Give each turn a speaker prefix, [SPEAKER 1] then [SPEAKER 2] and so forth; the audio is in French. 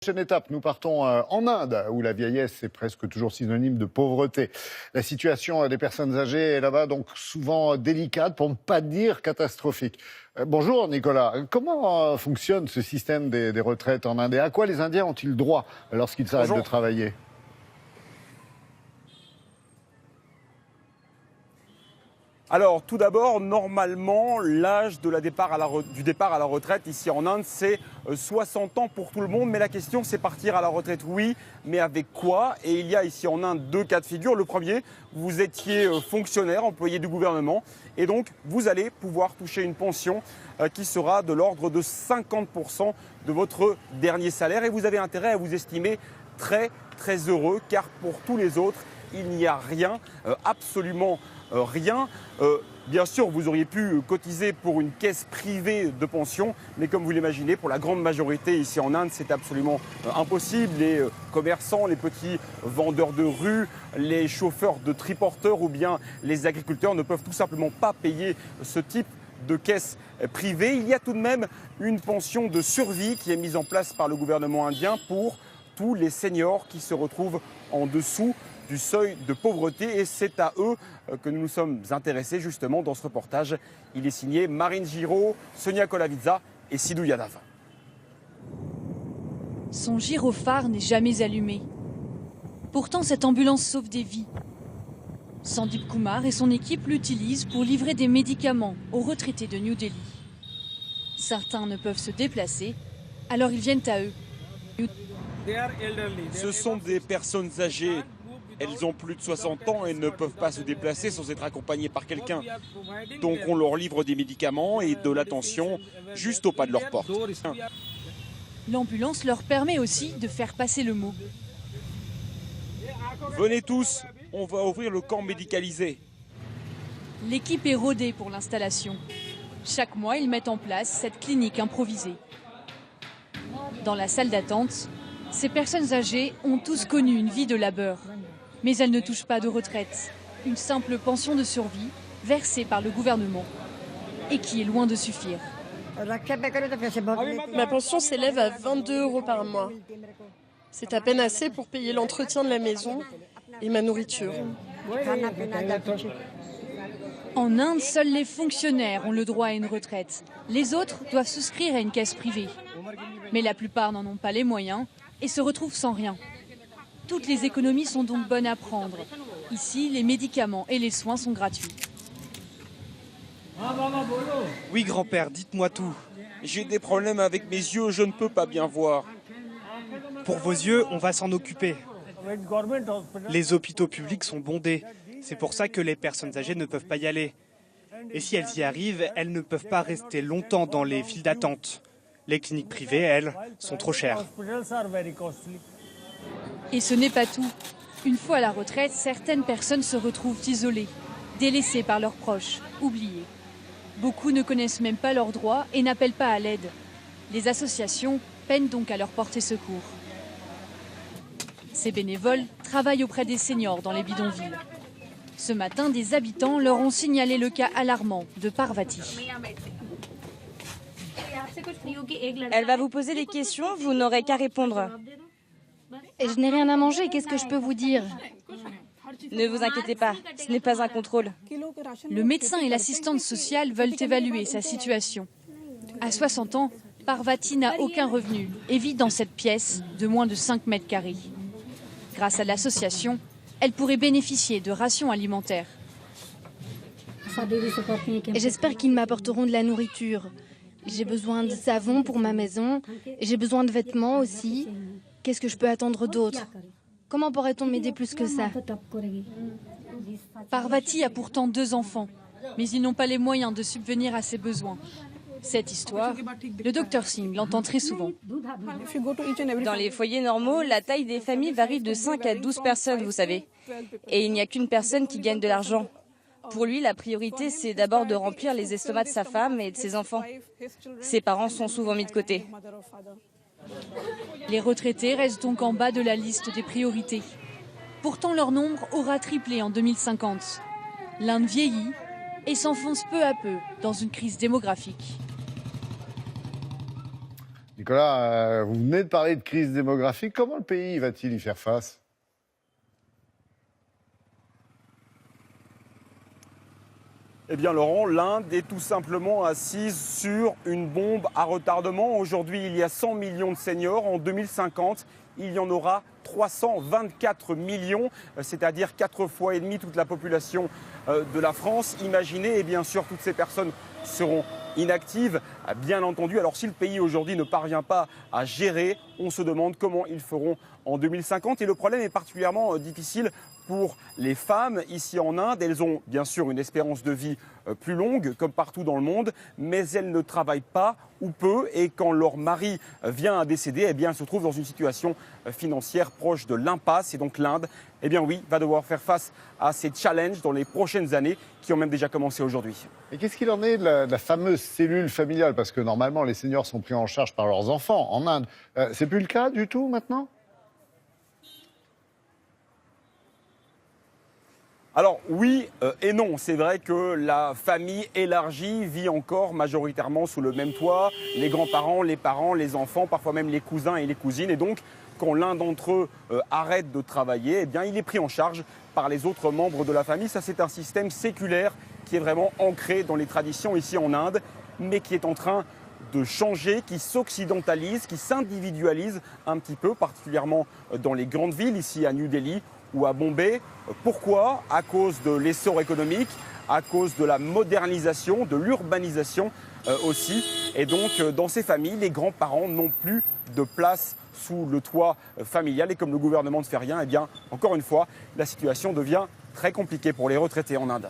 [SPEAKER 1] Prochaine étape, nous partons en Inde, où la vieillesse est presque toujours synonyme de pauvreté. La situation des personnes âgées est là-bas donc souvent délicate, pour ne pas dire catastrophique. Bonjour Nicolas, comment fonctionne ce système des retraites en Inde et à quoi les Indiens ont-ils droit lorsqu'ils s'arrêtent de travailler ?
[SPEAKER 2] Alors, tout d'abord, normalement, l'âge du départ à la retraite ici en Inde, c'est 60 ans pour tout le monde. Mais la question, c'est partir à la retraite, oui, mais avec quoi? Et il y a ici en Inde deux cas de figure. Le premier, vous étiez fonctionnaire, employé du gouvernement, et donc vous allez pouvoir toucher une pension qui sera de l'ordre de 50% de votre dernier salaire. Et vous avez intérêt à vous estimer très, très heureux, car pour tous les autres, il n'y a rien, absolument rien. Bien sûr, vous auriez pu cotiser pour une caisse privée de pension, mais comme vous l'imaginez, pour la grande majorité ici en Inde, c'est absolument impossible. Les commerçants, les petits vendeurs de rue, les chauffeurs de triporteurs ou bien les agriculteurs ne peuvent tout simplement pas payer ce type de caisse privée. Il y a tout de même une pension de survie qui est mise en place par le gouvernement indien pour tous les seniors qui se retrouvent en dessous du seuil de pauvreté, et c'est à eux que nous nous sommes intéressés justement dans ce reportage. Il est signé Marine Giraud, Sonia Kolavitsa et Sidou Yadav.
[SPEAKER 3] Son gyrophare n'est jamais allumé. Pourtant, cette ambulance sauve des vies. Sandeep Kumar et son équipe l'utilisent pour livrer des médicaments aux retraités de New Delhi. Certains ne peuvent se déplacer, alors ils viennent à eux.
[SPEAKER 2] Ce sont des personnes âgées. Elles ont plus de 60 ans et ne peuvent pas se déplacer sans être accompagnées par quelqu'un. Donc on leur livre des médicaments et de l'attention juste au pas de leur porte.
[SPEAKER 3] L'ambulance leur permet aussi de faire passer le mot.
[SPEAKER 2] Venez tous, on va ouvrir le camp médicalisé.
[SPEAKER 3] L'équipe est rodée pour l'installation. Chaque mois, ils mettent en place cette clinique improvisée. Dans la salle d'attente, ces personnes âgées ont tous connu une vie de labeur. Mais elles ne touchent pas de retraite. Une simple pension de survie versée par le gouvernement et qui est loin de suffire.
[SPEAKER 4] Ma pension s'élève à 22 € par mois. C'est à peine assez pour payer l'entretien de la maison et ma nourriture.
[SPEAKER 3] En Inde, seuls les fonctionnaires ont le droit à une retraite. Les autres doivent souscrire à une caisse privée. Mais la plupart n'en ont pas les moyens et se retrouvent sans rien. Toutes les économies sont donc bonnes à prendre. Ici, les médicaments et les soins sont gratuits.
[SPEAKER 5] Oui, grand-père, dites-moi tout.
[SPEAKER 2] J'ai des problèmes avec mes yeux, je ne peux pas bien voir.
[SPEAKER 5] Pour vos yeux, on va s'en occuper. Les hôpitaux publics sont bondés. C'est pour ça que les personnes âgées ne peuvent pas y aller. Et si elles y arrivent, elles ne peuvent pas rester longtemps dans les files d'attente. Les cliniques privées, elles, sont trop chères.
[SPEAKER 3] Et ce n'est pas tout. Une fois à la retraite, certaines personnes se retrouvent isolées, délaissées par leurs proches, oubliées. Beaucoup ne connaissent même pas leurs droits et n'appellent pas à l'aide. Les associations peinent donc à leur porter secours. Ces bénévoles travaillent auprès des seniors dans les bidonvilles. Ce matin, des habitants leur ont signalé le cas alarmant de Parvati.
[SPEAKER 6] Elle va vous poser des questions, vous n'aurez qu'à répondre.
[SPEAKER 7] Et je n'ai rien à manger, qu'est-ce que je peux vous dire?
[SPEAKER 6] Ne vous inquiétez pas, ce n'est pas un contrôle.
[SPEAKER 3] Le médecin et l'assistante sociale veulent évaluer sa situation. À 60 ans, Parvati n'a aucun revenu et vit dans cette pièce de moins de 5 mètres carrés. Grâce à l'association, elle pourrait bénéficier de rations alimentaires.
[SPEAKER 7] Et j'espère qu'ils m'apporteront de la nourriture. J'ai besoin de savon pour ma maison, et j'ai besoin de vêtements aussi. Qu'est-ce que je peux attendre d'autre? Comment pourrait-on m'aider plus que ça?
[SPEAKER 3] Parvati a pourtant 2 enfants, mais ils n'ont pas les moyens de subvenir à ses besoins. Cette histoire, le docteur Singh l'entend très souvent.
[SPEAKER 6] Dans les foyers normaux, la taille des familles varie de 5 à 12 personnes, vous savez. Et il n'y a qu'une personne qui gagne de l'argent. Pour lui, la priorité, c'est d'abord de remplir les estomacs de sa femme et de ses enfants. Ses parents sont souvent mis de côté.
[SPEAKER 3] Les retraités restent donc en bas de la liste des priorités. Pourtant, leur nombre aura triplé en 2050. L'Inde vieillit et s'enfonce peu à peu dans une crise démographique.
[SPEAKER 1] Nicolas, vous venez de parler de crise démographique. Comment le pays va-t-il y faire face ?
[SPEAKER 2] Eh bien Laurent, l'Inde est tout simplement assise sur une bombe à retardement. Aujourd'hui, il y a 100 millions de seniors. En 2050, il y en aura 324 millions, c'est-à-dire 4 fois et demi toute la population de la France. Imaginez, et bien sûr, toutes ces personnes seront inactives, bien entendu. Alors si le pays aujourd'hui ne parvient pas à gérer, on se demande comment ils feront en 2050. Et le problème est particulièrement difficile pour les femmes ici en Inde. Elles ont bien sûr une espérance de vie plus longue, comme partout dans le monde, mais elles ne travaillent pas ou peu. Et quand leur mari vient à décéder, eh bien, elles se trouvent dans une situation financière proche de l'impasse. Et donc l'Inde, eh bien oui, va devoir faire face à ces challenges dans les prochaines années, qui ont même déjà commencé aujourd'hui.
[SPEAKER 1] Et qu'est-ce qu'il en est de la fameuse cellule familiale ? Parce que normalement, les seniors sont pris en charge par leurs enfants en Inde. C'est plus le cas du tout maintenant ?
[SPEAKER 2] Alors oui et non, c'est vrai que la famille élargie vit encore majoritairement sous le même toit, les grands-parents, les parents, les enfants, parfois même les cousins et les cousines. Et donc, quand l'un d'entre eux arrête de travailler, eh bien, il est pris en charge par les autres membres de la famille. Ça, c'est un système séculaire qui est vraiment ancré dans les traditions ici en Inde, mais qui est en train de changer, qui s'occidentalise, qui s'individualise un petit peu, particulièrement dans les grandes villes, ici à New Delhi ou à Bombay. Pourquoi ? À cause de l'essor économique, à cause de la modernisation, de l'urbanisation aussi. Et donc, dans ces familles, les grands-parents n'ont plus de place sous le toit familial. Et comme le gouvernement ne fait rien, eh bien, encore une fois, la situation devient très compliquée pour les retraités en Inde.